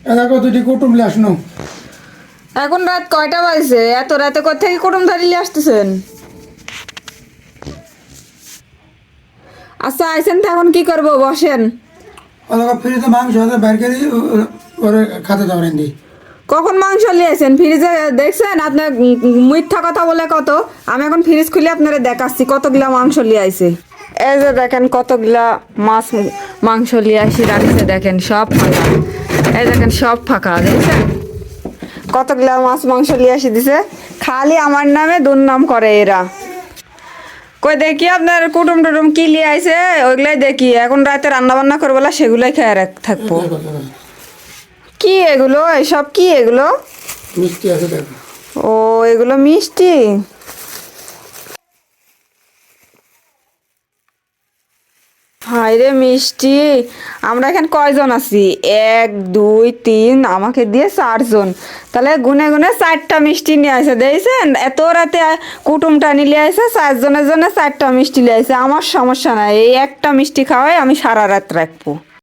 দেখো দুটি কুটুম আসনো। এখন রাত কয়টা বাজছে? এত রাতে কোথেকে কুটুম ধরিয়ে আসতেছেন? আচ্ছা আইসেন তো, এখন কি করবো? বসেন। দেখো ফ্রিজে মাংস আছে বের করে ওরে খাতে যাবেন দি। কখন মাংস নিয়ে আসেন? ফ্রিজে দেখছেন? আপনার মিথ্যা কথা বলে কত। আমি এখন ফ্রিজ খুলে আপনারা দেখাচ্ছি কতগুলা মাংস নিয়ে আইছে। এই যে দেখেন কতগুলা মাছ মাংস নিয়ে আসি রাখছে, দেখেন সব ফাঁকা। এই দেখেন সব ফাঁকা, দেখছেন কতগুলা মাছ মাংস নিয়ে আসি দিছে। খালি আমার নামে দুর্নাম করে এরা। কই দেখি আপনার কুটুম টুটুম কি লিয়ে আইছে, ওইগুলাই দেখি। এখন রাতে রান্না বান্না করবেলা সেগুলাই খেয়ে থাকবো। কি এগুলো? এসব কি এগুলো? মিষ্টি আছে দেখো। ও, এগুলো মিষ্টি। হাই রে মিষ্টি। আমরা এখানে কয়জন আছি? 1 2 3, আমাকে দিয়ে 4 জন। তাহলে গুনে গুনে 4টা মিষ্টি নিয়ে আসে দেখছেন। এত রাতে কুটুমটা নিয়ে আসে, 4 জনের জন্য 4টা মিষ্টি নিয়ে আসে। আমার সমস্যা নাই, এই একটা মিষ্টি খাওয়াই আমি সারা রাত রাখবো।